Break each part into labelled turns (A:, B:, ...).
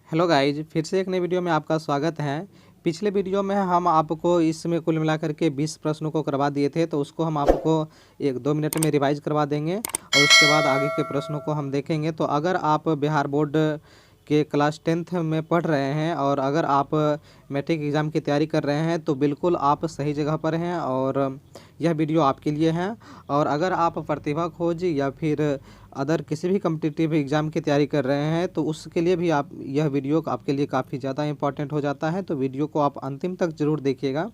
A: Hello guys, फिर से एक नई वीडियो में आपका स्वागत है। पिछले वीडियो में हम आपको इसमें कुल मिलाकर के 20 प्रश्नों को करवा दिए थे, तो उसको हम आपको 1-2 मिनट में रिवाइज करवा देंगे और उसके बाद आगे के प्रश्नों को हम देखेंगे। तो अगर आप बिहार बोर्ड के क्लास 10th में पढ़ रहे हैं और अगर आप मैट्रिक एग्ज़ाम की तैयारी कर रहे हैं तो बिल्कुल आप सही जगह पर हैं और यह वीडियो आपके लिए है। और अगर आप प्रतिभा खोज या फिर अदर किसी भी कम्पिटिटिव एग्ज़ाम की तैयारी कर रहे हैं तो उसके लिए भी आप यह वीडियो आपके लिए काफ़ी ज़्यादा इम्पॉर्टेंट हो जाता है। तो वीडियो को आप अंतिम तक ज़रूर देखिएगा।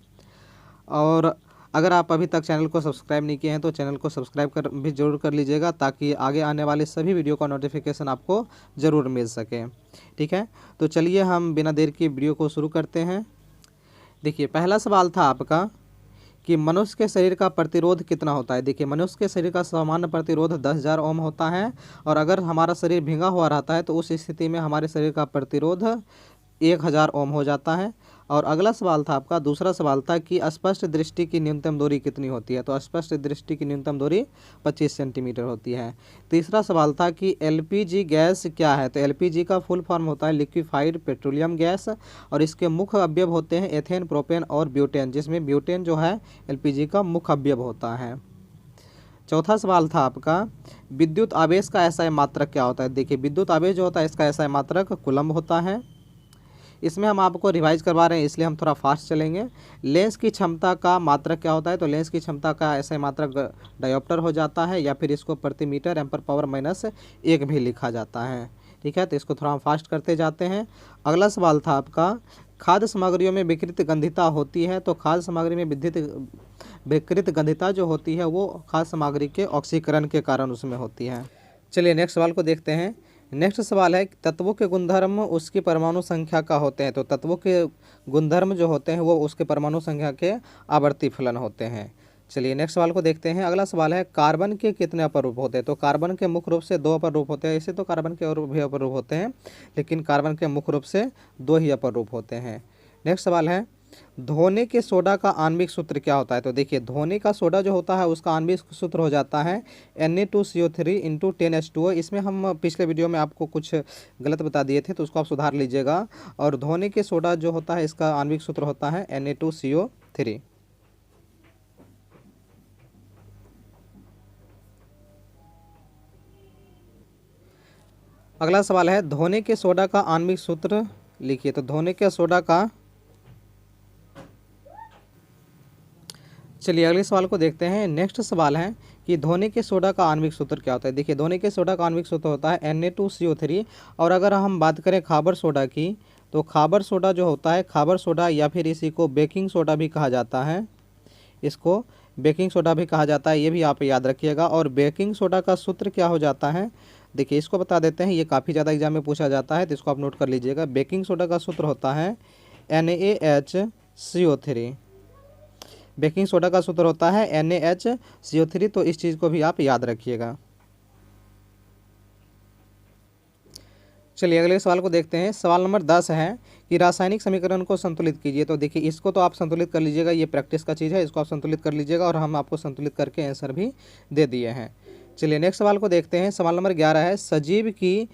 A: और अगर आप अभी तक चैनल को सब्सक्राइब नहीं किए हैं तो चैनल को सब्सक्राइब कर भी ज़रूर कर लीजिएगा, ताकि आगे आने वाले सभी वीडियो का नोटिफिकेशन आपको ज़रूर मिल सके। ठीक है, तो चलिए हम बिना देर की वीडियो को शुरू करते हैं। देखिए, पहला सवाल था आपका कि मनुष्य के शरीर का प्रतिरोध कितना होता है। देखिए, मनुष्य के शरीर का सामान्य प्रतिरोध 10,000 ओम होता है और अगर हमारा शरीर भींगा हुआ रहता है तो उस स्थिति में हमारे शरीर का प्रतिरोध 1000 ओम हो जाता है। और अगला सवाल था आपका, दूसरा सवाल था कि स्पष्ट दृष्टि की न्यूनतम दूरी कितनी होती है। तो स्पष्ट दृष्टि की न्यूनतम दूरी 25 सेंटीमीटर होती है। तीसरा सवाल था कि एलपीजी गैस क्या है। तो एलपीजी का फुल फॉर्म होता है लिक्विफाइड पेट्रोलियम गैस और इसके मुख्य अवयव होते हैं एथेन, प्रोपेन और ब्यूटेन, जिसमें ब्यूटेन जो है एलपीजी का मुख्य अवयव होता है। चौथा सवाल था आपका, विद्युत आवेश का एसआई मात्रक क्या होता है। देखिए, विद्युत आवेश जो होता है इसका एसआई मात्रक कूलम्ब होता है। इसमें हम आपको रिवाइज करवा रहे हैं इसलिए हम थोड़ा फास्ट चलेंगे। लेंस की क्षमता का मात्रक क्या होता है। तो लेंस की क्षमता का एसआई मात्रक डायोप्टर हो जाता है या फिर इसको प्रति मीटर एम्पर पावर -1 भी लिखा जाता है। ठीक है, तो इसको थोड़ा हम फास्ट करते जाते हैं। अगला सवाल था आपका, खाद्य सामग्रियों में विकृत गंधिता होती है। तो खाद्य सामग्री में विकृत गंधिता जो होती है वो खाद्य सामग्री के ऑक्सीकरण के कारण उसमें होती है। चलिए नेक्स्ट सवाल को देखते हैं। नेक्स्ट सवाल है, तत्वों के गुणधर्म उसकी परमाणु संख्या का होते हैं। तो तत्वों के गुणधर्म जो होते हैं वो उसके परमाणु संख्या के आवर्ती फलन होते हैं। चलिए नेक्स्ट सवाल को देखते हैं। अगला सवाल है, कार्बन के कितने अपर रूप होते हैं। तो कार्बन के मुख्य रूप से 2 अपर रूप होते हैं। ऐसे तो कार्बन के और भी अपर रूप होते हैं, लेकिन कार्बन के मुख्य रूप से 2 ही अपर रूप होते हैं। नेक्स्ट सवाल है, धोने के सोडा का आणविक सूत्र क्या होता है। तो देखिए, धोने का सोडा जो होता है उसका आणविक सूत्र हो जाता है Na2CO3 × 10H2O। इसमें हम पिछले वीडियो में आपको कुछ गलत बता दिए थे तो उसको आप सुधार लीजिएगा। और धोने के सोडा जो होता है इसका आणविक सूत्र होता है Na2CO3। अगला सवाल है, धोने के सोडा का आणविक सूत्र लिखिए। तो धोने के सोडा का, चलिए अगले सवाल को देखते हैं। नेक्स्ट सवाल है कि धोने के सोडा का आणविक सूत्र क्या होता है। देखिए, धोने के सोडा का आणविक सूत्र होता है Na2CO3। और अगर हम बात करें खाबर सोडा की, तो खाबर सोडा जो होता है, खाबर सोडा या फिर इसी को बेकिंग सोडा भी कहा जाता है, इसको बेकिंग सोडा भी कहा जाता है, ये भी आप याद रखिएगा। और बेकिंग सोडा का सूत्र क्या हो जाता है, देखिए इसको बता देते हैं, ये काफ़ी ज़्यादा एग्जाम में पूछा जाता है तो इसको आप नोट कर लीजिएगा। बेकिंग सोडा का सूत्र होता है NaHCO3। बेकिंग सोडा का सूत्र होता है NaHCO3, तो इस चीज़ को भी आप याद रखिएगा। चलिए अगले सवाल को देखते हैं। सवाल नंबर 10 है कि रासायनिक समीकरण को संतुलित कीजिए। तो देखिए, इसको तो आप संतुलित कर लीजिएगा, ये प्रैक्टिस का चीज़ है, इसको आप संतुलित कर लीजिएगा और हम आपको संतुलित करके आंसर भी दे दिए हैं। चलिए नेक्स्ट सवाल को देखते हैं। सवाल नंबर 11 है, सजीव की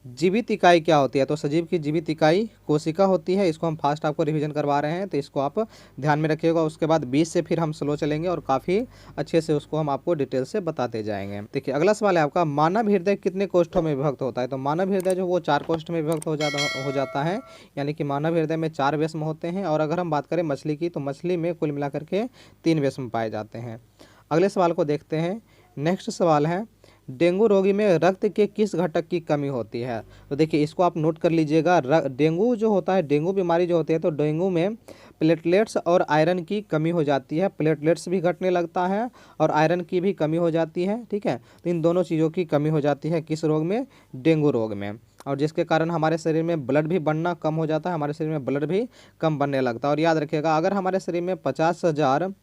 A: जीवित इकाई क्या होती है। तो सजीव की जीवित इकाई कोशिका होती है। इसको हम फास्ट आपको रिवीजन करवा रहे हैं तो इसको आप ध्यान में रखिएगा। उसके बाद 20 से फिर हम स्लो चलेंगे और काफ़ी अच्छे से उसको हम आपको डिटेल से बताते जाएंगे। देखिए अगला सवाल है आपका, मानव हृदय कितने कोष्ठों में विभक्त होता है। तो मानव हृदय जो वो 4 कोष्ठ में विभक्त हो जाता है, यानी कि मानव हृदय में 4 वैष्म होते हैं। और अगर हम बात करें मछली की, तो मछली में कुल मिलाकर के 3 वैष्म पाए जाते हैं। अगले सवाल को देखते हैं। नेक्स्ट सवाल है, डेंगू रोगी में रक्त के किस घटक की कमी होती है। तो देखिए इसको आप नोट कर लीजिएगा। डेंगू जो होता है, डेंगू बीमारी जो होती है, तो डेंगू में प्लेटलेट्स और आयरन की कमी हो जाती है। प्लेटलेट्स भी घटने लगता है और आयरन की भी कमी हो जाती है। ठीक है, तो इन दोनों चीज़ों की कमी हो जाती है किस रोग में, डेंगू रोग में। और जिसके कारण हमारे शरीर में ब्लड भी बनना कम हो जाता है, हमारे शरीर में ब्लड भी कम बनने लगता है। और याद रखिएगा, अगर हमारे शरीर में 50,000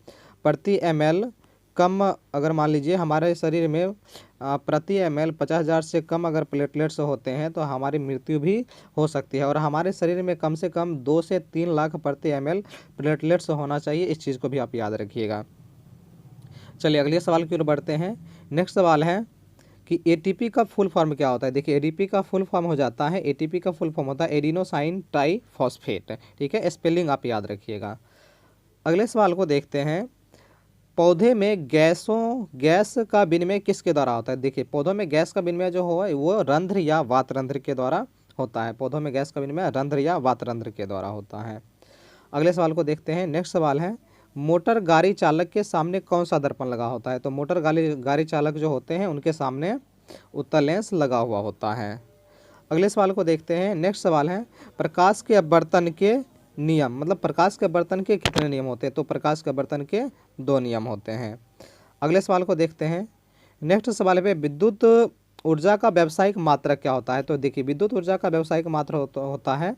A: प्रति ml कम, अगर मान लीजिए हमारे शरीर में प्रति ml 50,000 से कम अगर प्लेटलेट्स होते हैं तो हमारी मृत्यु भी हो सकती है। और हमारे शरीर में कम से कम 2 से 3 लाख प्रति ml प्लेटलेट्स होना चाहिए, इस चीज़ को भी आप याद रखिएगा। चलिए अगले सवाल की ओर बढ़ते हैं। नेक्स्ट सवाल है कि एटीपी का फुल फॉर्म क्या होता है। देखिए एडीपी का फुल फॉर्म हो जाता है, एटीपी का फुल फॉर्म होता है एडिनोसाइन ट्राइफॉस्फेट। ठीक है, स्पेलिंग आप याद रखिएगा। अगले सवाल को देखते हैं, पौधे में गैस का विनिमय किसके द्वारा होता है। देखिए पौधों में गैस का विनिमय जो हो वो रंध्र या वातरंध्र के द्वारा होता है। पौधों में गैस का विनिमय रंध्र या वातरंध्र के द्वारा होता है। अगले सवाल को देखते हैं। नेक्स्ट सवाल है, मोटर गाड़ी चालक के सामने कौन सा दर्पण लगा होता है। तो मोटर गाड़ी चालक जो होते हैं उनके सामने उत्तल लेंस लगा हुआ होता है। अगले सवाल को देखते हैं। नेक्स्ट सवाल है, प्रकाश के अपवर्तन के नियम, मतलब प्रकाश के अपवर्तन के कितने नियम होते हैं। तो प्रकाश के अपवर्तन के 2 नियम होते हैं। अगले सवाल को देखते हैं। नेक्स्ट सवाल पे विद्युत ऊर्जा का व्यावसायिक मात्रक क्या होता है। तो देखिए विद्युत ऊर्जा का व्यावसायिक मात्रक होता है,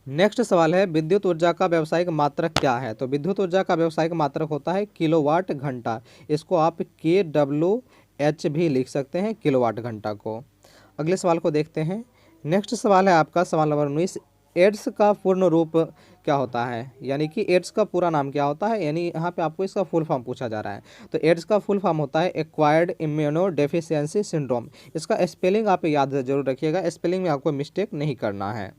A: नेक्स्ट सवाल है, विद्युत ऊर्जा का व्यावसायिक मात्रक क्या है। तो विद्युत ऊर्जा का व्यावसायिक मात्रक होता है किलोवाट घंटा। इसको आप KWH भी लिख सकते हैं, किलोवाट घंटा को। अगले सवाल को देखते हैं। नेक्स्ट सवाल है आपका सवाल नंबर 19, एड्स का पूर्ण रूप क्या होता है, यानी कि एड्स का पूरा नाम क्या होता है। यानी यहाँ पे आपको इसका फुल फॉर्म पूछा जा रहा है। तो एड्स का फुल फॉर्म होता है एक्वायर्ड इम्यूनो डेफिशिएंसी सिंड्रोम। इसका स्पेलिंग आप याद जरूर रखिएगा, स्पेलिंग में आपको मिस्टेक नहीं करना है।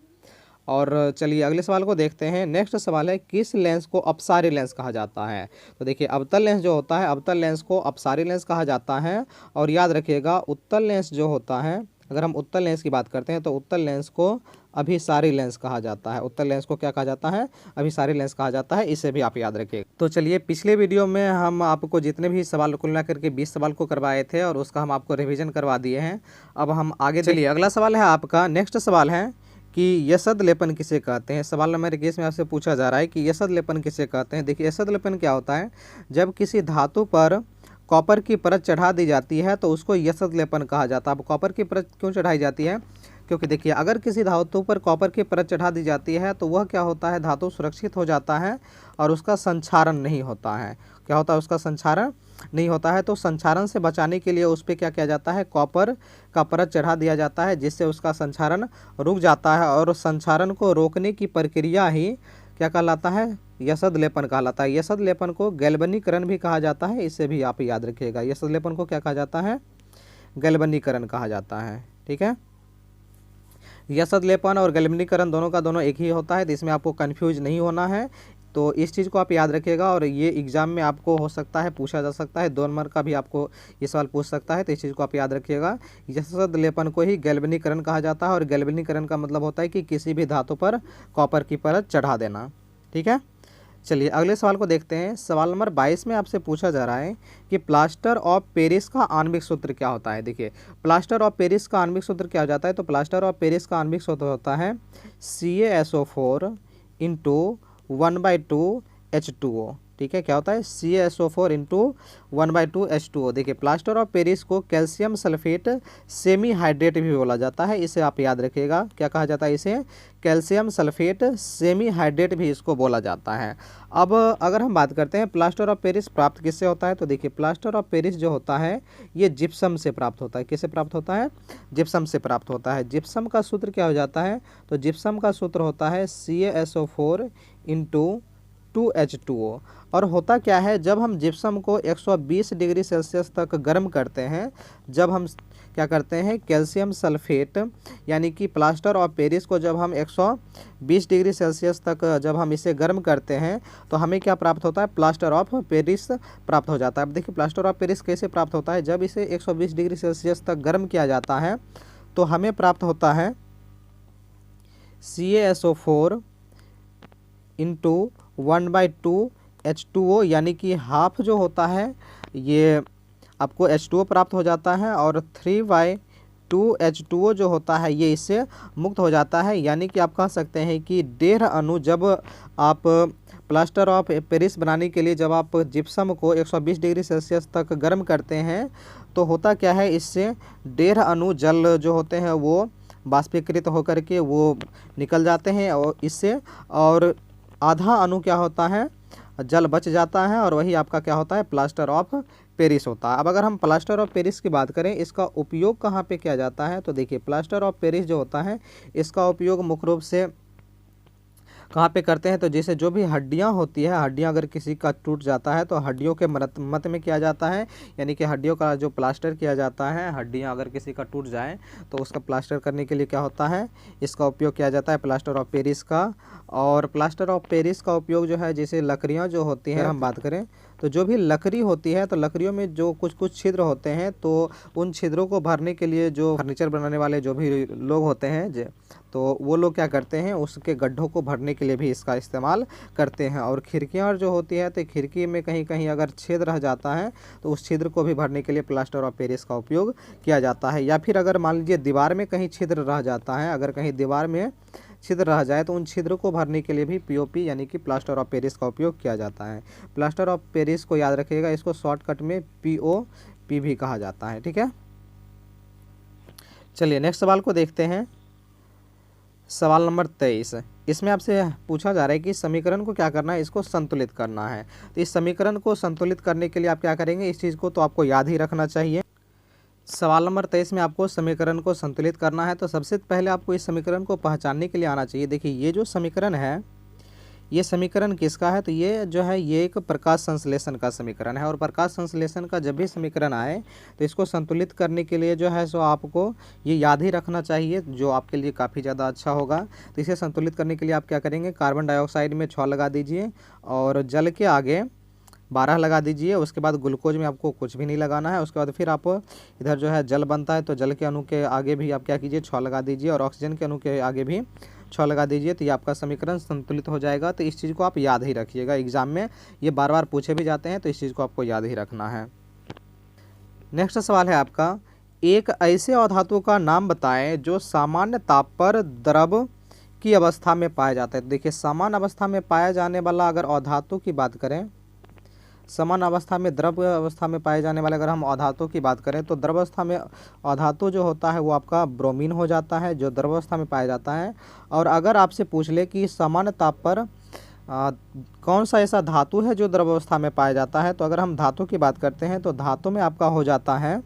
A: और चलिए अगले सवाल को देखते हैं। नेक्स्ट सवाल है, किस लेंस को अपसारी लेंस कहा जाता है। तो देखिए अवतल लेंस जो होता है, अवतल लेंस को अपसारी लेंस कहा जाता है। और याद रखिएगा उत्तल लेंस जो होता है, अगर हम उत्तल लेंस की बात करते हैं तो उत्तल लेंस को अभिसारी लेंस कहा जाता है। उत्तल लेंस को क्या कहा जाता है, अभिसारी लेंस कहा जाता है। इसे भी आप याद रखिएगा। तो चलिए पिछले वीडियो में हम आपको जितने भी सवाल कुल मिला करके 20 सवाल को करवाए थे और उसका हम आपको रिवीजन करवा दिए हैं। अब हम आगे चलिए अगला सवाल है आपका। नेक्स्ट सवाल है कि यसद लेपन किसे कहते हैं। सवाल नंबर 21 में आपसे पूछा जा रहा है कि यसद लेपन किसे कहते हैं। देखिए यसद लेपन क्या होता है, जब किसी धातु पर कॉपर की परत चढ़ा दी जाती है तो उसको यसद लेपन कहा जाता है। अब कॉपर की परत क्यों चढ़ाई जाती है, क्योंकि देखिए अगर किसी धातु पर कॉपर की परत चढ़ा दी जाती है तो वह क्या होता है, धातु सुरक्षित हो जाता है और उसका संक्षारण नहीं होता है। क्या होता है, उसका संक्षारण नहीं होता है। तो संक्षारण से बचाने के लिए उस पर क्या किया जाता है, कॉपर का परत चढ़ा दिया जाता है, जिससे उसका संक्षारण रुक जाता है। और संक्षारण को रोकने की प्रक्रिया ही क्या कहलाता है, यसद लेपन कहलाता है। यसद लेपन को गैल्वनीकरण भी कहा जाता है, इसे भी आप याद रखिएगा। यसद लेपन को क्या कहा जाता है, गैल्वनीकरण कहा जाता है। ठीक है, यसद लेपन और गैल्वनीकरण दोनों का दोनों एक ही होता है, तो इसमें आपको कंफ्यूज नहीं होना है। तो इस चीज़ को आप याद रखिएगा। और ये एग्जाम में आपको हो सकता है पूछा जा सकता है, 2 नंबर का भी आपको ये सवाल पूछ सकता है। तो इस चीज़ को आप याद रखिएगा। यसद लेपन को ही गैल्वनीकरण कहा जाता है और गैल्वनीकरण का मतलब होता है कि किसी भी धातु पर कॉपर की परत चढ़ा देना। ठीक है, चलिए अगले सवाल को देखते हैं। सवाल नंबर 22 में आपसे पूछा जा रहा है कि प्लास्टर ऑफ पेरिस का आणविक सूत्र क्या होता है। देखिए प्लास्टर ऑफ पेरिस का आणविक सूत्र क्या हो जाता है। तो प्लास्टर ऑफ पेरिस का आणविक सूत्र होता है CaSO4 × 1/2 H2O। ठीक है, क्या होता है, CaSO4 × 1/2 H2O। देखिए प्लास्टर ऑफ पेरिस को कैल्शियम सल्फेट सेमी हाइड्रेट भी बोला जाता है, इसे आप याद रखिएगा। क्या कहा जाता है इसे, कैल्शियम सल्फेट सेमी हाइड्रेट भी इसको बोला जाता है। अब अगर हम बात करते हैं प्लास्टर ऑफ पेरिस प्राप्त किससे होता है, तो देखिए प्लास्टर ऑफ पेरिस जो होता है ये जिप्सम से प्राप्त होता है। किससे प्राप्त होता है, जिप्सम से प्राप्त होता है। जिप्सम का सूत्र क्या हो जाता है, तो जिप्सम का सूत्र होता है CaSO4 × 2H2O। और होता क्या है, जब हम जिप्सम को 120 डिग्री सेल्सियस तक गर्म करते हैं, जब हम क्या करते हैं, कैल्शियम सल्फेट यानी कि प्लास्टर ऑफ पेरिस को जब हम 120 डिग्री सेल्सियस तक जब हम इसे गर्म करते हैं तो हमें क्या प्राप्त होता है, प्लास्टर ऑफ पेरिस प्राप्त हो जाता है। अब देखिए प्लास्टर ऑफ पेरिस कैसे प्राप्त होता है, जब इसे 120 डिग्री सेल्सियस तक गर्म किया जाता है तो हमें प्राप्त होता है CaSO4 × 1/2 H2O, यानी कि हाफ जो होता है ये आपको H2O प्राप्त हो जाता है और 3/2 H2O जो होता है ये इससे मुक्त हो जाता है। यानी कि आप कह सकते हैं कि 1.5 अणु, जब आप प्लास्टर ऑफ पेरिस बनाने के लिए जब आप जिप्सम को 120 डिग्री सेल्सियस तक गर्म करते हैं तो होता क्या है, इससे 1.5 अणु जल जो होते हैं वो बाष्पीकृत होकर के वो निकल जाते हैं और इससे, और आधा अणु क्या होता है, जल बच जाता है और वही आपका क्या होता है, प्लास्टर ऑफ पेरिस होता है। अब अगर हम प्लास्टर ऑफ पेरिस की बात करें, इसका उपयोग कहाँ पे किया जाता है, तो देखिए प्लास्टर ऑफ पेरिस जो होता है इसका उपयोग मुख्य रूप से कहाँ पे करते हैं, तो जैसे जो भी हड्डियाँ होती है, हड्डियाँ अगर किसी का टूट जाता है तो हड्डियों के मरम्मत में किया जाता है, यानी कि हड्डियों का जो प्लास्टर किया जाता है, हड्डियाँ अगर किसी का टूट जाए तो उसका प्लास्टर करने के लिए क्या होता है, इसका उपयोग किया जाता है प्लास्टर ऑफ पेरिस का। और प्लास्टर ऑफ पेरिस का उपयोग जो है, जैसे लकड़ियाँ जो होती हैं, हम बात करें तो जो भी लकड़ी होती है तो लकड़ियों में जो कुछ कुछ छिद्र होते हैं, तो उन छिद्रों को भरने के लिए जो फर्नीचर बनाने वाले जो भी लोग होते हैं तो वो लोग क्या करते हैं, उसके गड्ढों को भरने के लिए भी इसका इस्तेमाल करते हैं। और खिड़कियाँ जो होती है तो खिड़की में कहीं कहीं अगर छेद रह जाता है तो उस छिद्र को भी भरने के लिए प्लास्टर ऑफ पेरिस का उपयोग किया जाता है। या फिर अगर मान लीजिए दीवार में कहीं छिद्र रह जाता है, अगर कहीं दीवार में छिद्र रह जाए तो उन छिद्र को भरने के लिए भी पीओपी यानी कि प्लास्टर ऑफ पेरिस का उपयोग किया जाता है। प्लास्टर ऑफ पेरिस को याद रखिएगा, इसको शॉर्टकट में पीओपी भी कहा जाता है। ठीक है, चलिए नेक्स्ट सवाल को देखते हैं। सवाल नंबर 23, इसमें आपसे पूछा जा रहा है कि समीकरण को क्या करना है, इसको संतुलित करना है। तो इस समीकरण को संतुलित करने के लिए आप क्या करेंगे, इस चीज़ को तो आपको याद ही रखना चाहिए। सवाल नंबर 23 में आपको समीकरण को संतुलित करना है, तो सबसे पहले आपको इस समीकरण को पहचानने के लिए आना चाहिए। देखिए ये जो समीकरण है, ये समीकरण किसका है, तो ये जो है ये एक प्रकाश संश्लेषण का समीकरण है। और प्रकाश संश्लेषण का जब भी समीकरण आए तो इसको संतुलित करने के लिए जो है सो आपको ये याद ही रखना चाहिए, जो आपके लिए काफ़ी ज़्यादा अच्छा होगा। तो इसे संतुलित करने के लिए आप क्या करेंगे, कार्बन डाइऑक्साइड में 6 लगा दीजिए और जल के आगे 12 लगा दीजिए। उसके बाद ग्लूकोज में आपको कुछ भी नहीं लगाना है। उसके बाद फिर आप इधर जो है जल बनता है तो जल के अणु के आगे भी आप क्या कीजिए, 6 लगा दीजिए और ऑक्सीजन के अणु के आगे भी 6 लगा दीजिए। तो ये आपका समीकरण संतुलित हो जाएगा। तो इस चीज़ को आप याद ही रखिएगा, एग्जाम में ये बार बार पूछे भी जाते हैं, तो इस चीज़ को आपको याद ही रखना है। नेक्स्ट सवाल है आपका, एक ऐसे अधातु का नाम बताएं जो सामान्य ताप पर द्रव की अवस्था में पाया जाता है। तो देखिए सामान्य अवस्था में पाया जाने वाला अगर अधातु की बात करें, समान अवस्था में द्रव अवस्था में पाए जाने वाले अगर हम अधातु की बात करें तो द्रव अवस्था में अधातु जो होता है वो आपका ब्रोमीन हो जाता है, जो द्रव अवस्था में पाया जाता है। और अगर आपसे पूछ ले कि सामान्य ताप पर कौन सा ऐसा धातु है जो द्रव अवस्था में पाया जाता है, तो अगर हम धातु की बात करते हैं तो धातु में आपका हो जाता है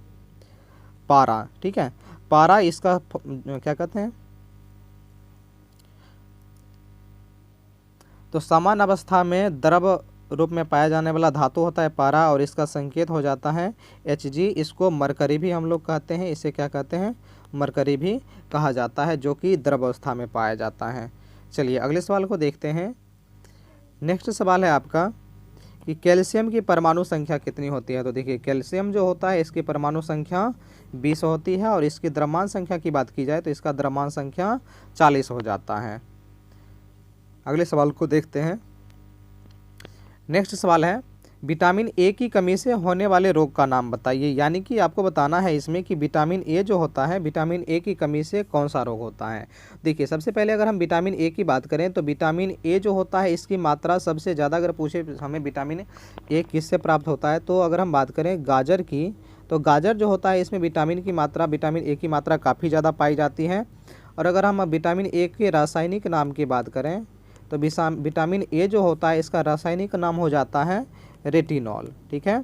A: पारा। ठीक है, पारा इसका क्या कहते हैं, तो समान अवस्था में द्रव रूप में पाया जाने वाला धातु होता है पारा और इसका संकेत हो जाता है Hg। इसको मरकरी भी हम लोग कहते हैं, इसे क्या कहते हैं, मरकरी भी कहा जाता है, जो कि द्रव अवस्था में पाया जाता है। चलिए अगले सवाल को देखते हैं। नेक्स्ट सवाल है आपका कि कैल्शियम की परमाणु संख्या कितनी होती है। तो देखिए कैल्शियम जो होता है इसकी परमाणु संख्या 20 होती है और इसकी द्रव्यमान संख्या की बात की जाए तो इसका द्रव्यमान संख्या 40 हो जाता है। अगले सवाल को देखते हैं। नेक्स्ट सवाल है, विटामिन ए की कमी से होने वाले रोग का नाम बताइए। यानी कि आपको बताना है इसमें कि विटामिन ए जो होता है, विटामिन ए की कमी से कौन सा रोग होता है। देखिए सबसे पहले अगर हम विटामिन ए की बात करें तो विटामिन ए जो होता है इसकी मात्रा सबसे ज़्यादा, अगर पूछे हमें विटामिन ए किससे प्राप्त होता है, तो अगर हम बात करें गाजर की, तो गाजर जो होता है इसमें विटामिन ए की मात्रा काफ़ी ज़्यादा पाई जाती है। और अगर हम विटामिन ए के रासायनिक नाम की बात करें तो विटामिन ए जो होता है इसका रासायनिक नाम हो जाता है रेटिनॉल। ठीक है,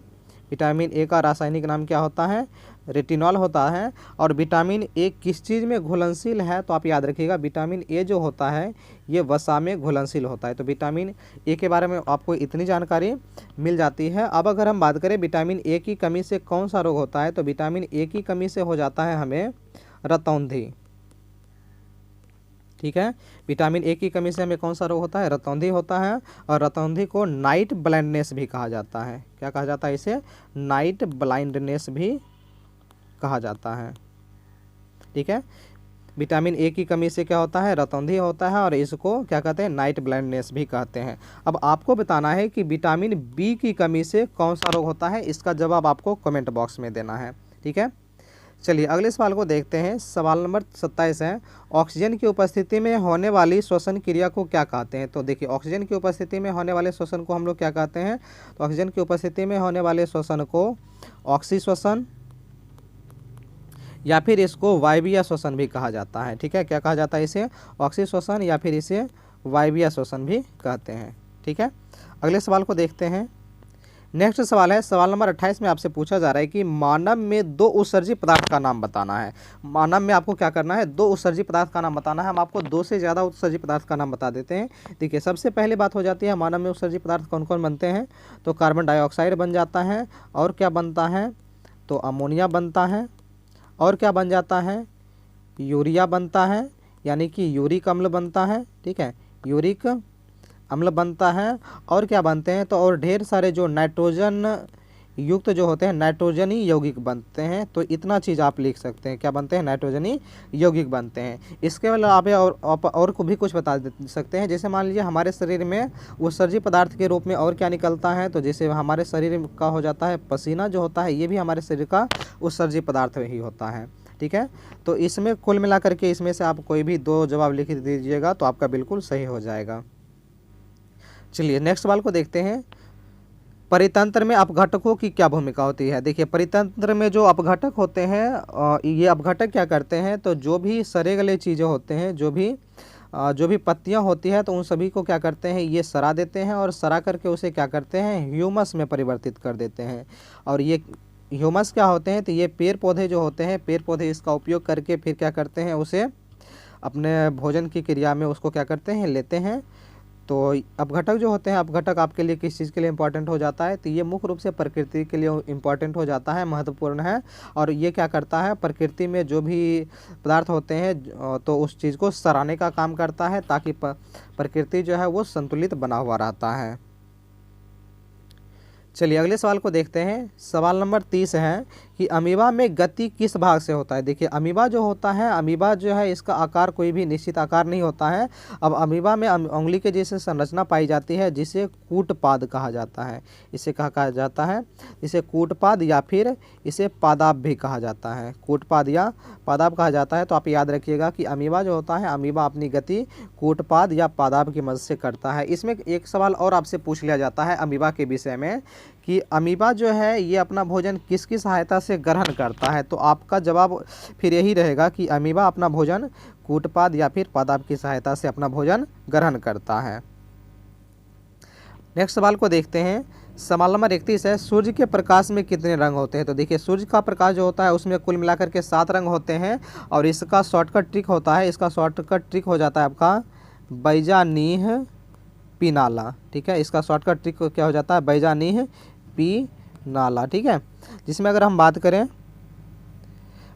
A: विटामिन ए का रासायनिक नाम क्या होता है, रेटिनॉल होता है। और विटामिन ए किस चीज़ में घुलनशील है, तो आप याद रखिएगा विटामिन ए जो होता है ये वसा में घुलनशील होता है। तो विटामिन ए के बारे में आपको इतनी जानकारी मिल जाती है। अब अगर हम बात करें विटामिन ए की कमी से कौन सा रोग होता है, तो विटामिन ए की कमी से हो जाता है हमें रतौंधी। ठीक है, विटामिन ए की कमी से हमें कौन सा रोग होता है, रतौंधी होता है। और रतौंधी को नाइट ब्लाइंडनेस भी कहा जाता है। क्या कहा जाता है इसे, नाइट ब्लाइंडनेस भी कहा जाता है। ठीक है, विटामिन ए की कमी से क्या होता है, रतौंधी होता है और इसको क्या कहते हैं, नाइट ब्लाइंडनेस भी कहते हैं। अब आपको बताना है कि विटामिन बी की कमी से कौन सा रोग होता है, इसका जवाब आपको कमेंट बॉक्स में देना है। ठीक है, चलिए अगले सवाल को देखते हैं। सवाल नंबर 27 है, ऑक्सीजन की उपस्थिति में होने वाली श्वसन क्रिया को क्या कहते हैं। तो देखिए ऑक्सीजन की उपस्थिति में होने वाले श्वसन को हम लोग क्या कहते हैं, तो ऑक्सीजन की उपस्थिति में होने वाले श्वसन को ऑक्सी श्वसन या फिर इसको वायवीय श्वसन भी कहा जाता है। ठीक है, क्या कहा जाता है इसे, ऑक्सी श्वसन या फिर इसे वायवीय श्वसन भी कहते हैं। ठीक है, अगले सवाल को देखते हैं। नेक्स्ट सवाल है, सवाल नंबर 28 में आपसे पूछा जा रहा है कि मानव में दो उत्सर्जी पदार्थ का नाम बताना है। मानव में आपको क्या करना है, दो उत्सर्जी पदार्थ का नाम बताना है। हम आपको दो से ज़्यादा उत्सर्जी पदार्थ का नाम बता देते हैं। देखिए, सबसे पहले बात हो जाती है मानव में उत्सर्जी पदार्थ कौन कौन बनते हैं। तो कार्बन डाइऑक्साइड बन जाता है, और क्या बनता है, तो अमोनिया बनता है, और क्या बन जाता है, यूरिया बनता है, यानी कि यूरिक अम्ल बनता है। ठीक है, यूरिक अम्ल बनता है, और क्या बनते हैं, तो और ढेर सारे जो नाइट्रोजन युक्त जो होते हैं नाइट्रोजनी यौगिक बनते हैं। तो इतना चीज़ आप लिख सकते हैं, क्या बनते हैं, नाइट्रोजनी यौगिक बनते हैं। इसके अलावा और को भी कुछ बता सकते हैं। जैसे मान लीजिए हमारे शरीर में उत्सर्जी पदार्थ के रूप में और क्या निकलता है, तो जैसे हमारे शरीर का हो जाता है पसीना जो होता है, ये भी हमारे शरीर का उत्सर्जी पदार्थ ही होता है। ठीक है, तो इसमें कुल मिलाकर के इसमें से आप कोई भी दो जवाब लिख दीजिएगा तो आपका बिल्कुल सही हो जाएगा। चलिए नेक्स्ट सवाल को देखते हैं। परितंत्र में अपघटकों की क्या भूमिका होती है। देखिए, परितंत्र में जो अपघटक होते हैं, ये अपघटक क्या करते हैं, तो जो भी सड़े गले चीज़ें होते हैं, जो भी पत्तियां होती है, तो उन सभी को क्या करते हैं, ये सड़ा देते हैं, और सड़ा करके उसे क्या करते हैं, ह्यूमस में परिवर्तित कर देते हैं। और ये ह्यूमस क्या होते हैं, तो ये पेड़ पौधे जो होते हैं, पेड़ पौधे इसका उपयोग करके फिर क्या करते हैं, उसे अपने भोजन की क्रिया में उसको क्या करते हैं, लेते हैं। तो अपघटक जो होते हैं, अपघटक आपके लिए किस चीज़ के लिए इम्पोर्टेंट हो जाता है, तो ये मुख्य रूप से प्रकृति के लिए इम्पोर्टेंट हो जाता है, महत्वपूर्ण है। और ये क्या करता है, प्रकृति में जो भी पदार्थ होते हैं तो उस चीज़ को सराहने का काम करता है, ताकि प्रकृति जो है वो संतुलित बना हुआ रहता है। चलिए अगले सवाल को देखते हैं। सवाल नंबर 30 है कि अमीबा में गति किस भाग से होता है। देखिए, अमीबा जो होता है, अमीबा जो है इसका आकार कोई भी निश्चित आकार नहीं होता है। अब अमीबा में उंगली के जैसे संरचना पाई जाती है, जिसे कूटपाद कहा जाता है। इसे कहा जाता है, इसे कूटपाद या फिर इसे पादाब भी कहा जाता है। कूटपाद या पादाब कहा जाता है। तो आप याद रखिएगा कि अमीबा जो होता है, अमीबा अपनी गति कूटपाद या पादाब की मदद से करता है। इसमें एक सवाल और आपसे पूछ लिया जाता है अमीबा के विषय में कि अमीबा जो है ये अपना भोजन किसकी सहायता से ग्रहण करता है। तो आपका जवाब फिर यही रहेगा कि अमीबा अपना भोजन कूटपाद या फिर पादाब की सहायता से अपना भोजन ग्रहण करता है। नेक्स्ट सवाल को देखते हैं। सवाल नंबर 31 है, सूर्य के प्रकाश में कितने रंग होते हैं। तो देखिए, सूर्य का प्रकाश जो होता है उसमें कुल मिलाकर के 7 रंग होते हैं। और इसका शॉर्टकट ट्रिक होता है, इसका शॉर्टकट ट्रिक हो जाता है आपका बैजानीह पी नाला। ठीक है, इसका शॉर्टकट ट्रिक क्या हो जाता है, बैजानीह पी नाला। ठीक है, जिसमें अगर हम बात करें,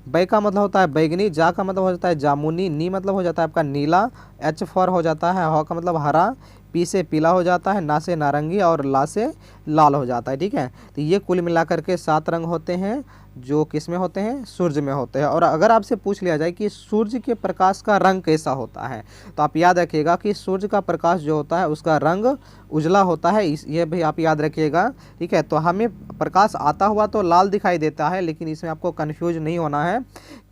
A: बै का मतलब होता है बैगनी, जा का मतलब हो जाता है जामुनी, नी मतलब हो जाता है आपका नीला, एच फॉर हो जाता है हॉ का मतलब हरा, पी से पीला हो जाता है, ना से नारंगी, और ला से लाल हो जाता है। ठीक है, तो ये कुल मिलाकर के 7 रंग होते हैं, जो किस में होते हैं, सूर्य में होते हैं। और अगर आपसे पूछ लिया जाए कि सूर्य के प्रकाश का रंग कैसा होता है, तो आप याद रखिएगा कि सूर्य का प्रकाश जो होता है उसका रंग उजला होता है। ये भी आप याद रखिएगा। ठीक है, तो हमें प्रकाश आता हुआ तो लाल दिखाई देता है, लेकिन इसमें आपको कन्फ्यूज नहीं होना है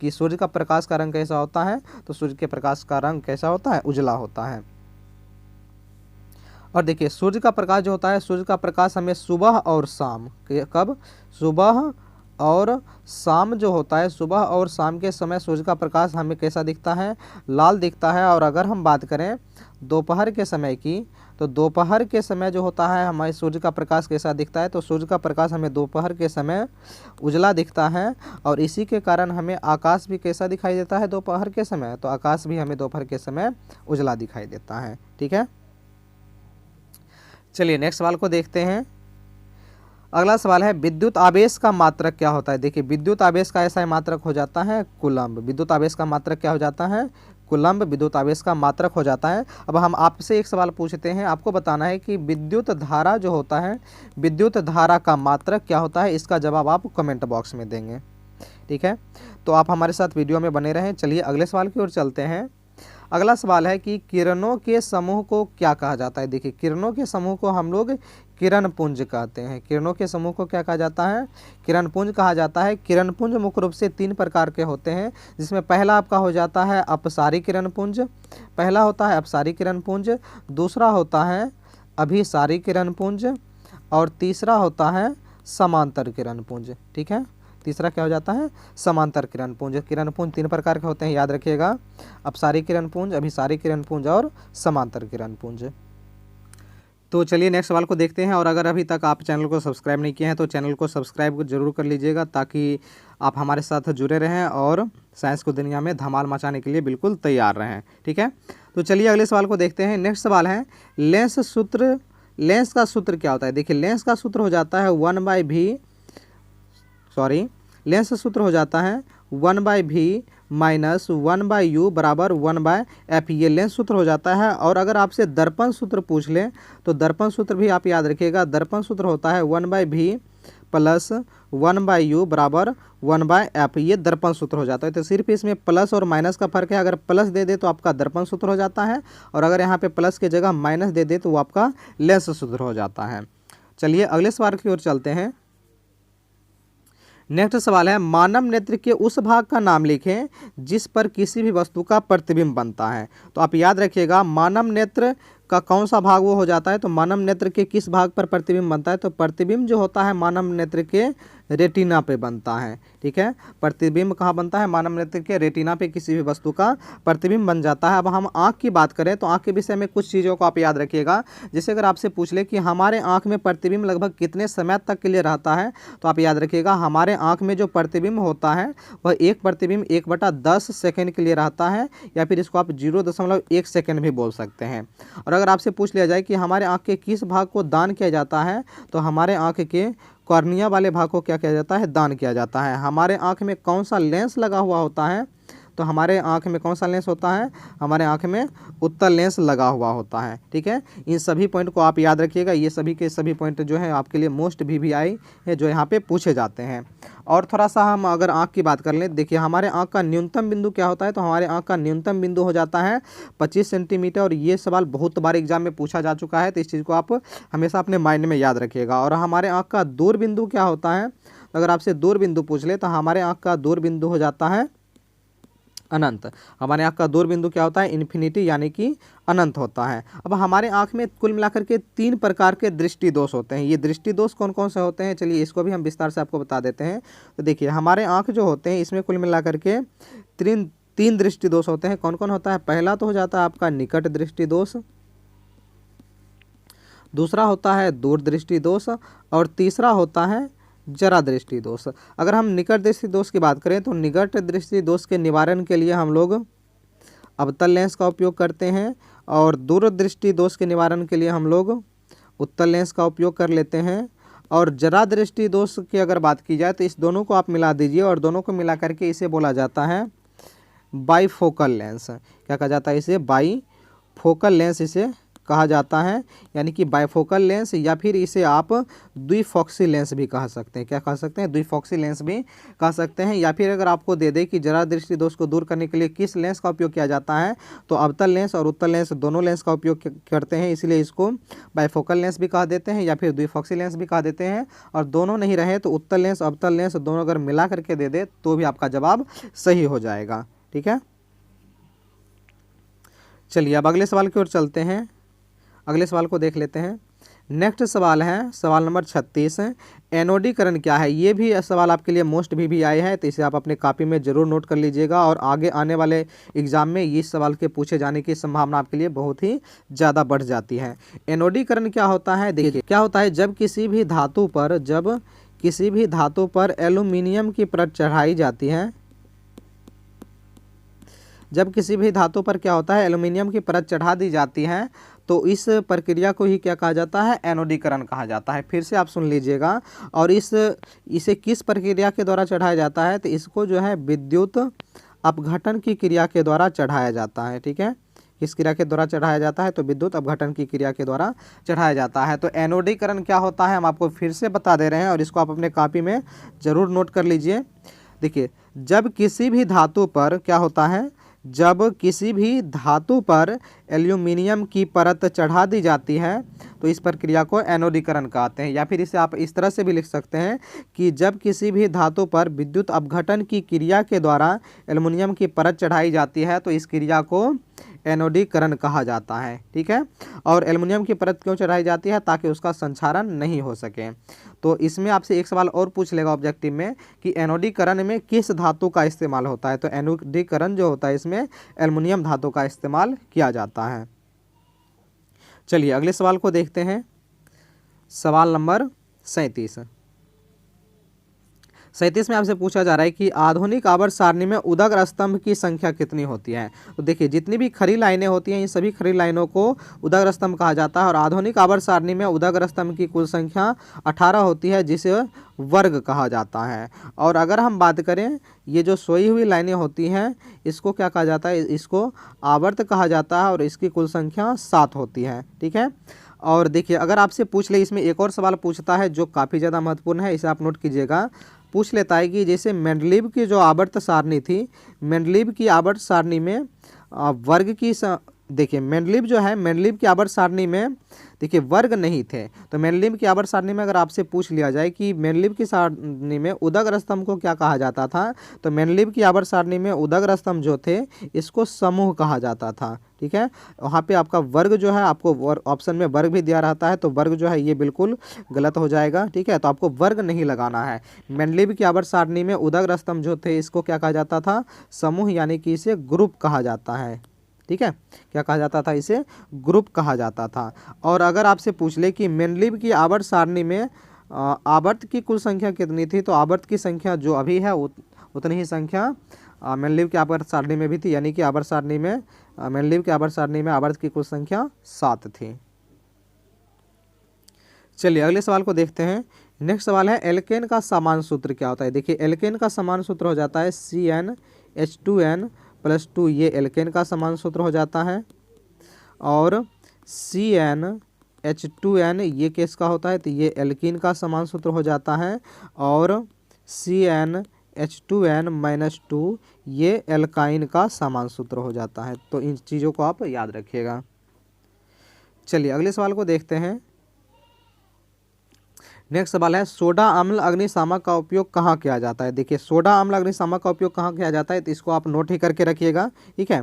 A: कि सूर्य का प्रकाश का रंग कैसा होता है। तो सूर्य के प्रकाश का रंग कैसा होता है, उजला होता है। और देखिए, सूर्य का प्रकाश जो होता है, सूर्य का प्रकाश हमें सुबह और शाम, कब, सुबह और शाम जो होता है, सुबह और शाम के समय सूर्य का प्रकाश हमें कैसा दिखता है, लाल दिखता है। और अगर हम बात करें दोपहर के समय की, तो दोपहर के समय जो होता है हमारे सूर्य का प्रकाश कैसा दिखता है, तो सूर्य का प्रकाश हमें दोपहर के समय उजला दिखता है। और इसी के कारण हमें आकाश भी कैसा दिखाई देता है दोपहर के समय, तो आकाश भी हमें दोपहर के समय उजला दिखाई देता है। ठीक है, चलिए नेक्स्ट सवाल को देखते हैं। अगला सवाल है, विद्युत आवेश का मात्रक क्या होता है। देखिए, विद्युत आवेश का ऐसा मात्रक हो जाता है कूलम्ब। विद्युत आवेश का मात्रक क्या हो जाता है, कूलम्ब विद्युत आवेश का मात्रक हो जाता है। अब हम आपसे एक सवाल पूछते हैं, आपको बताना है कि विद्युत धारा जो होता है, विद्युत धारा का मात्रक क्या होता है। इसका जवाब आप कमेंट बॉक्स में देंगे। ठीक है, तो आप हमारे साथ वीडियो में बने रहें। चलिए अगले सवाल की ओर चलते हैं। अगला सवाल है कि किरणों के समूह को क्या कहा जाता है। देखिए, किरणों के समूह को हम लोग किरण पुंज कहते हैं। किरणों के समूह को क्या कहा जाता है, किरण पुंज कहा जाता है। किरण पुंज मुख्य रूप से 3 प्रकार के होते हैं, जिसमें पहला आपका हो जाता है अपसारी किरण पुंज। पहला होता है अपसारी किरण पुंज, दूसरा होता है अभिसारी किरण पुंज, और तीसरा होता है समांतर किरण पुंज। ठीक है, तीसरा क्या हो जाता है, समांतर किरण पुंज। किरण पुंज 3 प्रकार के होते हैं, याद रखिएगा, अपसारी किरण पुंज, अभिसारी किरण पुंज और समांतर किरण पुंज। तो चलिए नेक्स्ट सवाल को देखते हैं। और अगर अभी तक आप चैनल को सब्सक्राइब नहीं किए हैं तो चैनल को सब्सक्राइब जरूर कर लीजिएगा, ताकि आप हमारे साथ जुड़े रहें और साइंस को दुनिया में धमाल मचाने के लिए बिल्कुल तैयार रहें। ठीक है, तो चलिए अगले सवाल को देखते हैं। नेक्स्ट सवाल है लेंस का सूत्र क्या होता है। देखिए लेंस का सूत्र हो जाता है लेंस का सूत्र हो जाता है 1/v माइनस 1/u बराबर 1/f। ये लेंस सूत्र हो जाता है। और अगर आपसे दर्पण सूत्र पूछ लें तो दर्पण सूत्र भी आप याद रखिएगा। दर्पण सूत्र होता है 1/v प्लस 1/u बराबर 1/f। ये दर्पण सूत्र हो जाता है। तो सिर्फ इसमें प्लस और माइनस का फर्क है। अगर प्लस दे दे तो आपका दर्पण सूत्र हो जाता है, और अगर यहाँ पे प्लस की जगह माइनस दे दे तो वो आपका लेंस सूत्र हो जाता है। चलिए अगले सवाल की ओर चलते हैं। नेक्स्ट सवाल है मानव नेत्र के उस भाग का नाम लिखें जिस पर किसी भी वस्तु का प्रतिबिंब बनता है। तो आप याद रखिएगा मानव नेत्र का कौन सा भाग वो हो जाता है। तो मानव नेत्र के किस भाग पर प्रतिबिंब बनता है। तो प्रतिबिंब जो होता है मानव नेत्र के रेटिना पे बनता है। ठीक है, प्रतिबिंब कहाँ बनता है, मानव नेत्र के रेटिना पे किसी भी वस्तु का प्रतिबिंब बन जाता है। अब हम आँख की बात करें तो आँख के विषय में कुछ चीज़ों को आप याद रखिएगा। जैसे अगर आपसे पूछ ले कि हमारे आँख में प्रतिबिंब लगभग कितने समय तक के लिए रहता है, तो आप याद रखिएगा हमारे आँख में जो प्रतिबिंब होता है वह एक प्रतिबिंब 1/10 सेकेंड के लिए रहता है, या फिर इसको आप 0.1 सेकेंड भी बोल सकते हैं। और अगर आपसे पूछ लिया जाए कि हमारे आँख के किस भाग को दान किया जाता है, तो हमारे आँख के कॉर्निया वाले भाग को क्या किया जाता है, दान किया जाता है। हमारे आँख में कौन सा लेंस लगा हुआ होता है, तो हमारे आँख में कौन सा लेंस होता है, हमारे आँख में उत्तल लेंस लगा हुआ होता है। ठीक है, इन सभी पॉइंट को आप याद रखिएगा। ये सभी के सभी पॉइंट जो है आपके लिए मोस्ट VVI है जो यहाँ पे पूछे जाते हैं। और थोड़ा सा हम अगर आँख की बात कर लें, देखिए हमारे आँख का न्यूनतम बिंदु क्या होता है। तो हमारे आँख का न्यूनतम बिंदु हो जाता है 25 सेंटीमीटर। और ये सवाल बहुत बार एग्जाम में पूछा जा चुका है, तो इस चीज़ को आप हमेशा अपने माइंड में याद रखिएगा। और हमारे आँख का दूर बिंदु क्या होता है, अगर आपसे दूर बिंदु पूछ ले तो हमारे आँख का दूर बिंदु हो जाता है अनंत। हमारे आँख का दूर बिंदु क्या होता है, इन्फिनिटी, यानी कि अनंत होता है। अब हमारे आँख में कुल मिलाकर के 3 प्रकार के दृष्टि दोष होते हैं। ये दृष्टि दोष कौन कौन से होते हैं, चलिए इसको भी हम विस्तार से आपको बता देते हैं। तो देखिए हमारे आँख जो होते हैं इसमें कुल मिलाकर के 3 दृष्टि दोष होते हैं। कौन कौन होता है, पहला तो हो जाता है आपका निकट दृष्टि दोष, दूसरा होता है दूर दृष्टि दोष, और तीसरा होता है जरा दृष्टि दोष। अगर हम निकट दृष्टि दोष की बात करें तो निकट दृष्टि दोष के निवारण के लिए हम लोग अवतल लेंस का उपयोग करते हैं, और दूर दृष्टि दोष के निवारण के लिए हम लोग उत्तल लेंस का उपयोग कर लेते हैं। और जरा दृष्टि दोष की अगर बात की जाए तो इस दोनों को आप मिला दीजिए, और दोनों को मिला करके इसे बोला जाता है बाईफोकल लेंस। क्या कहा जाता है इसे, बाईफोकल लेंस इसे कहा जाता है, यानी कि बाइफोकल लेंस, या फिर इसे आप द्विफॉक्सी लेंस भी कह सकते हैं। क्या कह सकते हैं, द्विफॉक्सी लेंस भी कह सकते हैं। या फिर अगर आपको दे दे कि जरा दृष्टि दोष को दूर करने के लिए किस लेंस का उपयोग किया जाता है, तो अवतल लेंस और उत्तल लेंस दोनों लेंस का उपयोग करते हैं, इसलिए इसको बाइफोकल लेंस भी कह देते हैं या फिर द्विफॉक्सी लेंस भी कह देते हैं। और दोनों नहीं रहे तो उत्तल लेंस अवतल लेंस दोनों अगर मिला करके दे दे तो भी आपका जवाब सही हो जाएगा। ठीक है, चलिए अब अगले सवाल की ओर चलते हैं। अगले सवाल को देख लेते हैं। नेक्स्ट सवाल है सवाल नंबर 36, एनोडीकरण क्या है। ये भी सवाल आपके लिए मोस्ट VVI है, तो इसे आप अपने कॉपी में ज़रूर नोट कर लीजिएगा। और आगे आने वाले एग्जाम में इस सवाल के पूछे जाने की संभावना आपके लिए बहुत ही ज़्यादा बढ़ जाती है। एनोडीकरण क्या होता है, देखिए क्या होता है, जब किसी भी धातु पर एल्यूमिनियम की परत चढ़ाई जाती है, जब किसी भी धातु पर क्या होता है, एल्यूमिनियम की परत चढ़ा दी जाती है, तो इस प्रक्रिया को ही क्या कहा जाता है, एनोडीकरण कहा जाता है। फिर से आप सुन लीजिएगा। और इसे किस प्रक्रिया के द्वारा चढ़ाया जाता है, तो इसको जो है विद्युत अपघटन की क्रिया के द्वारा चढ़ाया जाता है। ठीक है, किस क्रिया के द्वारा चढ़ाया जाता है, तो विद्युत अपघटन की क्रिया के द्वारा चढ़ाया जाता है। तो एनोडीकरण क्या होता है हम आपको फिर से बता दे रहे हैं, और इसको आप अपने कॉपी में ज़रूर नोट कर लीजिए। देखिए जब किसी भी धातु पर क्या होता है, जब किसी भी धातु पर एल्यूमिनियम की परत चढ़ा दी जाती है तो इस प्रक्रिया को एनोडीकरण कहते हैं। या फिर इसे आप इस तरह से भी लिख सकते हैं कि जब किसी भी धातु पर विद्युत अपघटन की क्रिया के द्वारा एल्यूमिनियम की परत चढ़ाई जाती है तो इस क्रिया को एनोडीकरण कहा जाता है। ठीक है, और एल्युमिनियम की परत क्यों चढ़ाई जाती है, ताकि उसका संक्षारण नहीं हो सके। तो इसमें आपसे एक सवाल और पूछ लेगा ऑब्जेक्टिव में कि एनोडीकरण में किस धातु का इस्तेमाल होता है, तो एनोडीकरण जो होता है इसमें एल्युमिनियम धातु का इस्तेमाल किया जाता है। चलिए अगले सवाल को देखते हैं। सवाल नंबर 37। 37 में आपसे पूछा जा रहा है कि आधुनिक आवर्त सारणी में उदग्र स्तंभ की संख्या कितनी होती है। तो देखिए जितनी भी खड़ी लाइनें होती हैं इन सभी खड़ी लाइनों को उदग्र स्तंभ कहा जाता है और आधुनिक आवर्त सारणी में उदग्र स्तंभ की कुल संख्या 18 होती है जिसे वर्ग कहा जाता है। और अगर हम बात करें ये जो सोई हुई लाइनें होती हैं इसको क्या कहा जाता है, इसको आवर्त कहा जाता है और इसकी कुल संख्या 7 होती है। ठीक है। और देखिए अगर आपसे पूछ ले, इसमें एक और सवाल पूछता है जो काफ़ी ज़्यादा महत्वपूर्ण है, इसे आप नोट कीजिएगा। पूछ लेता है कि जैसे मेंडलीव की जो आवर्त सारणी थी, मेंडलीव की आवर्त सारणी में वर्ग की देखिए मेंडलीव जो है, मेंडलीव की आवर्त सारणी में देखिए वर्ग नहीं थे। तो मेंडलीव की आवर्त सारणी में अगर आपसे पूछ लिया जाए कि मेंडलीव की सारणी में उदग्र स्तंभ को क्या कहा जाता था, तो मेंडलीव की आवर्त सारणी में उदग्र स्तंभ जो थे इसको समूह कहा जाता था। ठीक है। वहाँ पे आपका वर्ग जो है, आपको ऑप्शन में वर्ग भी दिया रहता है तो वर्ग जो है ये बिल्कुल गलत हो जाएगा। ठीक है। तो आपको वर्ग नहीं लगाना है। मेंडलीव की आवर्त सारणी में उदग्र स्तंभ जो थे इसको क्या कहा जाता था, समूह, यानी कि इसे ग्रुप कहा जाता है। ठीक है। क्या कहा जाता था, इसे ग्रुप कहा जाता था। और अगर आपसे पूछ ले कि मेंडलीव की आवर्त सारणी में आवर्त की कुल संख्या कितनी थी, तो आवर्त की संख्या जो अभी है उतनी ही संख्या मेंडलीव की आवर्त सारणी में भी थी, यानी कि आवर्त सारणी में मेंडलीव की आवर्त सारणी में आवर्त की कुल संख्या 7 थी। चलिए अगले सवाल को देखते हैं। नेक्स्ट सवाल है एल्केन का समान सूत्र क्या होता है। देखिए एल्केन का समान सूत्र हो जाता है CnH2n+2, ये एल्केन का समान सूत्र हो जाता है। और CnH2n ये किसका होता है, तो ये एल्कीन का समान सूत्र हो जाता है। और CnH2n-2 ये एल्काइन का समान सूत्र हो जाता है। तो इन चीज़ों को आप याद रखिएगा। चलिए अगले सवाल को देखते हैं। नेक्स्ट सवाल है सोडा अम्ल अग्निशामक का उपयोग कहाँ किया जाता है। देखिए सोडा अम्ल अग्निशामक का उपयोग कहाँ किया जाता है, तो इसको आप नोट ही करके रखिएगा। ठीक है।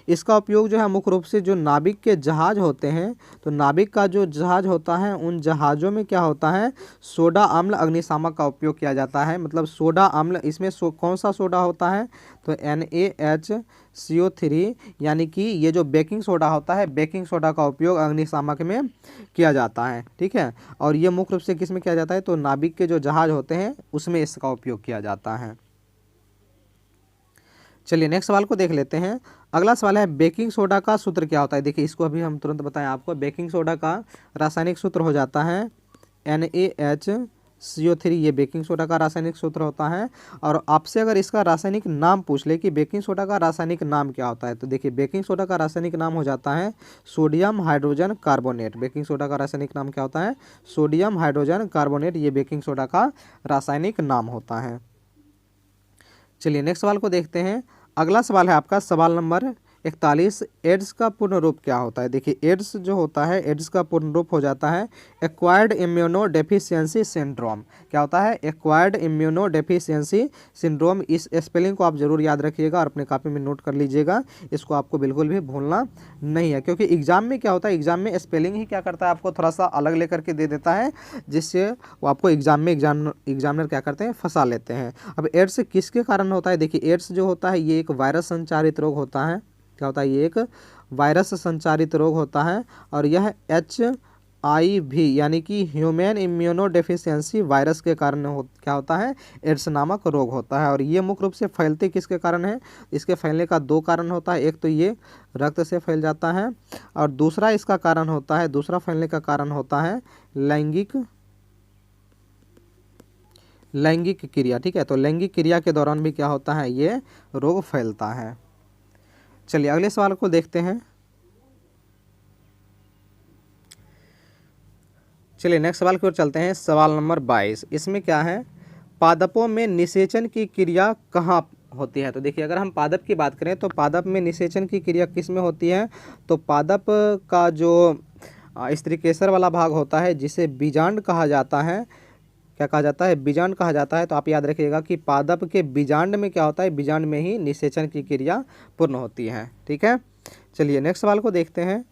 A: इसका उपयोग जो है मुख्य रूप से जो नाविक के जहाज होते हैं, तो नाविक का जो जहाज होता है उन जहाज़ों में क्या होता है, सोडा अम्ल अग्निशामक का उपयोग किया जाता है। मतलब सोडा अम्ल, इसमें कौन सा सोडा होता है, तो NaHCO3, यानी कि ये जो बेकिंग सोडा होता है, बेकिंग सोडा का उपयोग अग्निशामक में किया जाता है। ठीक है। और ये मुख्य रूप से किस में किया जाता है, तो नाविक के जो जहाज होते हैं उसमें इसका उपयोग किया जाता है। चलिए नेक्स्ट सवाल को देख लेते हैं। अगला सवाल है बेकिंग सोडा का सूत्र क्या होता है। देखिए इसको अभी हम तुरंत बताएं आपको। बेकिंग सोडा का रासायनिक सूत्र हो जाता है NaHCO3, ये बेकिंग सोडा का रासायनिक सूत्र होता है। और आपसे अगर इसका रासायनिक नाम पूछ ले कि बेकिंग सोडा का रासायनिक नाम क्या होता है, तो देखिए बेकिंग सोडा का रासायनिक नाम हो जाता है sodium hydrogen carbonate. Baking soda का रासायनिक नाम क्या होता है, सोडियम हाइड्रोजन कार्बोनेट, ये बेकिंग सोडा का रासायनिक नाम होता है। चलिए नेक्स्ट सवाल को देखते हैं। अगला सवाल है आपका सवाल नंबर 41, एड्स का पूर्ण रूप क्या होता है। देखिए एड्स जो होता है, एड्स का पूर्ण रूप हो जाता है एक्वायर्ड इम्यूनो डेफिशिएंसी सिंड्रोम। क्या होता है, एक्वायर्ड इम्यूनो डेफिशिएंसी सिंड्रोम। इस स्पेलिंग को आप जरूर याद रखिएगा और अपने कॉपी में नोट कर लीजिएगा। इसको आपको बिल्कुल भी भूलना नहीं है, क्योंकि एग्जाम में क्या होता है, एग्जाम में स्पेलिंग ही क्या करता है, आपको थोड़ा सा अलग लेकर के दे देता है, जिससे वो आपको एग्जाम में एग्जामिनर क्या करते हैं, फंसा लेते हैं। अब एड्स किसके कारण होता है, देखिए एड्स जो होता है ये एक वायरस संचारित रोग होता है। क्या होता है, ये एक वायरस संचारित रोग होता है और यह HIV यानी कि ह्यूमन इम्यूनो डेफिशिएंसी वायरस के कारण क्या होता है, एड्स नामक रोग होता है। और ये मुख्य रूप से फैलते किसके कारण है, इसके फैलने का 2 कारण होता है। एक तो ये रक्त से फैल जाता है और दूसरा इसका कारण होता है, दूसरा फैलने का कारण होता है लैंगिक क्रिया। ठीक है। तो लैंगिक क्रिया के दौरान भी क्या होता है, ये रोग फैलता है। चलिए अगले सवाल को देखते हैं। चलिए नेक्स्ट सवाल की ओर चलते हैं। सवाल नंबर 22, इसमें क्या है, पादपों में निषेचन की क्रिया कहाँ होती है। तो देखिए अगर हम पादप की बात करें तो पादप में निषेचन की क्रिया किस में होती है, तो पादप का जो स्त्रीकेसर वाला भाग होता है जिसे बीजांड कहा जाता है, क्या कहा जाता है, बीजांड कहा जाता है। तो आप याद रखिएगा कि पादप के बीजांड में क्या होता है, बीजांड में ही निषेचन की क्रिया पूर्ण होती है। ठीक है। चलिए नेक्स्ट सवाल को देखते हैं।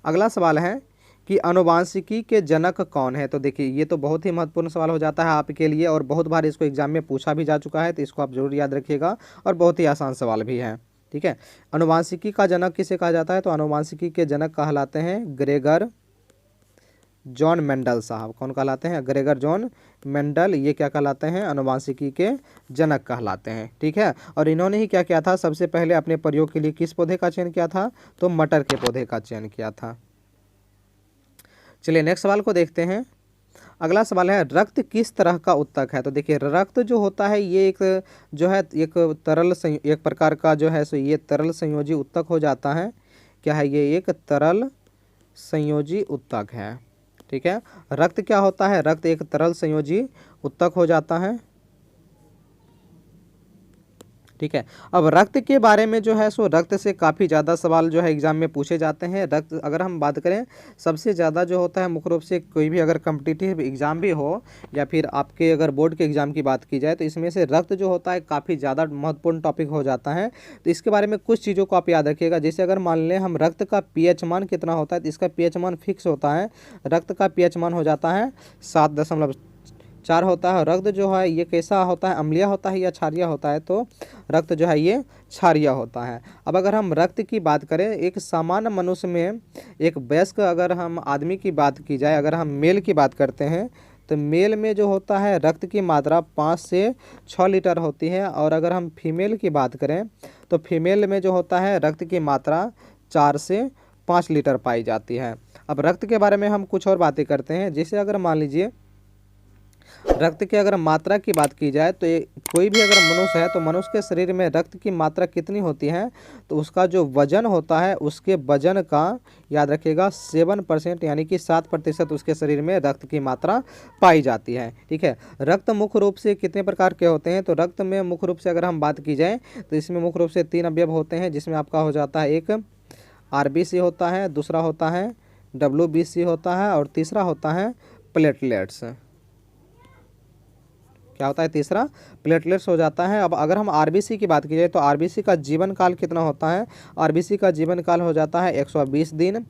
A: अगला सवाल है कि आनुवांशिकी के जनक कौन है। तो देखिए ये तो बहुत ही महत्वपूर्ण सवाल हो जाता है आपके लिए और बहुत बार इसको एग्जाम में पूछा भी जा चुका है, तो इसको आप जरूर याद रखिएगा और बहुत ही आसान सवाल भी है। ठीक है। अनुवांशिकी का जनक किसे कहा जाता है, तो अनुवांशिकी के जनक कहलाते हैं ग्रेगर जॉन मेंडल साहब। कौन कहलाते हैं, ग्रेगर जॉन मेंडल, ये क्या कहलाते हैं, अनुवांशिकी के जनक कहलाते हैं, ठीक है। और इन्होंने ही क्या किया था, सबसे पहले अपने प्रयोग के लिए किस पौधे का चयन किया था, तो मटर के पौधे का चयन किया था। चलिए नेक्स्ट सवाल को देखते हैं। अगला सवाल है, रक्त किस तरह का उत्तक है। तो देखिए रक्त जो होता है ये एक जो है एक प्रकार का जो है सो ये तरल संयोजी उत्तक हो जाता है। क्या है, ये एक तरल संयोजी उत्तक है, ठीक है। रक्त क्या होता है, रक्त एक तरल संयोजी उत्तक हो जाता है, ठीक है। अब रक्त के बारे में जो है सो रक्त से काफ़ी ज़्यादा सवाल जो है एग्जाम में पूछे जाते हैं। रक्त अगर हम बात करें सबसे ज़्यादा जो होता है मुख्य रूप से कोई भी अगर कम्पिटिटिव एग्ज़ाम भी हो या फिर आपके अगर बोर्ड के एग्ज़ाम की बात की जाए तो इसमें से रक्त जो होता है काफ़ी ज़्यादा महत्वपूर्ण टॉपिक हो जाता है। तो इसके बारे में कुछ चीज़ों को आप याद रखिएगा। जैसे अगर मान लें हम रक्त का pH मान कितना होता है, तो इसका pH मान फिक्स होता है। रक्त का pH मान हो जाता है 7.4 होता है। रक्त जो है ये कैसा होता है, अम्लीय होता है या क्षारीय होता है, तो रक्त जो है ये क्षारीय होता है। अब अगर हम रक्त की बात करें, एक सामान्य मनुष्य में एक वयस्क अगर हम आदमी की बात की जाए, अगर हम मेल की बात करते हैं तो मेल में जो होता है रक्त की मात्रा 5 से 6 लीटर होती है। और अगर हम फीमेल की बात करें तो फीमेल में जो होता है रक्त की मात्रा 4 से 5 लीटर पाई जाती है। अब रक्त के बारे में हम कुछ और बातें करते हैं। जैसे अगर मान लीजिए रक्त की अगर मात्रा की बात की जाए तो कोई भी अगर मनुष्य है तो मनुष्य के शरीर में रक्त की मात्रा कितनी होती है, तो उसका जो वजन होता है उसके वजन का याद रखिएगा 7% यानी कि 7% उसके शरीर में रक्त की मात्रा पाई जाती है, ठीक है। रक्त मुख्य रूप से कितने प्रकार के होते हैं, तो रक्त में मुख्य रूप से अगर हम बात की जाए तो इसमें मुख्य रूप से 3 अवयव होते हैं, जिसमें आपका हो जाता है एक RBC होता है, दूसरा होता है WBC होता है और तीसरा होता है प्लेटलेट्स। क्या होता है, तीसरा प्लेटलेट्स हो जाता है। अब अगर हम RBC की बात की जाए तो RBC का जीवन काल कितना होता है, RBC का जीवन काल हो जाता है 120 दिन।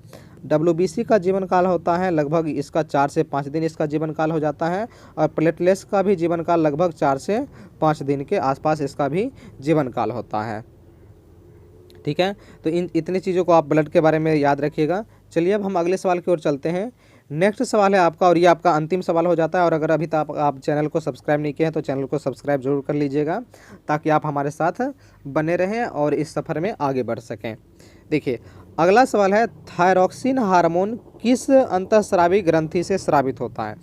A: WBC का जीवन काल होता है लगभग इसका 4 से 5 दिन इसका जीवन काल हो जाता है। और प्लेटलेट्स का भी जीवन काल लगभग 4 से 5 दिन के आसपास इसका भी जीवन काल होता है, ठीक है। तो इन इतनी चीज़ों को आप ब्लड के बारे में याद रखिएगा। चलिए अब हम अगले सवाल की ओर चलते हैं। नेक्स्ट सवाल है आपका और ये आपका अंतिम सवाल हो जाता है। और अगर अभी तक आप चैनल को सब्सक्राइब नहीं किए हैं तो चैनल को सब्सक्राइब जरूर कर लीजिएगा ताकि आप हमारे साथ बने रहें और इस सफ़र में आगे बढ़ सकें। देखिए अगला सवाल है, थायरॉक्सिन हार्मोन किस अंतःस्रावी ग्रंथि से स्रावित होता है।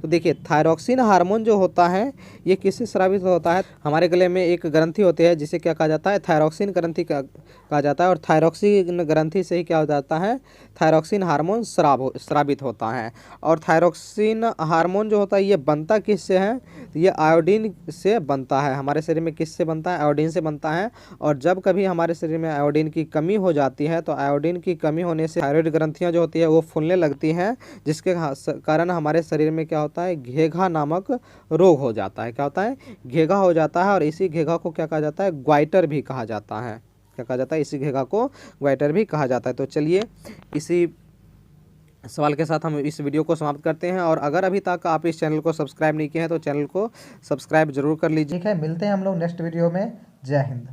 A: तो देखिए थायरॉक्सिन हार्मोन जो होता है ये किससे स्रावित होता है, हमारे गले में एक ग्रंथि होती है जिसे क्या कहा जाता है, थायरॉक्सिन ग्रंथि कहा जाता है। और थायरॉक्सिन ग्रंथि से ही क्या हो जाता है, थायरॉक्सिन हार्मोन स्रावित होता है। और थायरॉक्सिन हार्मोन जो होता है ये बनता किससे है, ये आयोडीन से बनता है। हमारे शरीर में किससे बनता है, आयोडीन से बनता है। और जब कभी हमारे शरीर में आयोडीन की कमी हो जाती है तो आयोडीन की कमी होने से थायराइड ग्रंथियाँ जो होती है वो फूलने लगती हैं, जिसके कारण हमारे शरीर में क्या होता है, घेघा नामक रोग हो जाता है। क्या होता है, घेघा हो जाता है। और इसी घेघा को क्या कहा जाता है, ग्वाइटर भी कहा जाता है। क्या कहा जाता है, इसी घेघा को ग्वाइटर भी कहा जाता है। तो चलिए इसी सवाल के साथ हम इस वीडियो को समाप्त करते हैं। और अगर अभी तक आप इस चैनल को सब्सक्राइब नहीं किए हैं तो चैनल को सब्सक्राइब जरूर कर लीजिए।
B: ठीक है, मिलते हैं हम लोग नेक्स्ट वीडियो में। जय हिंद।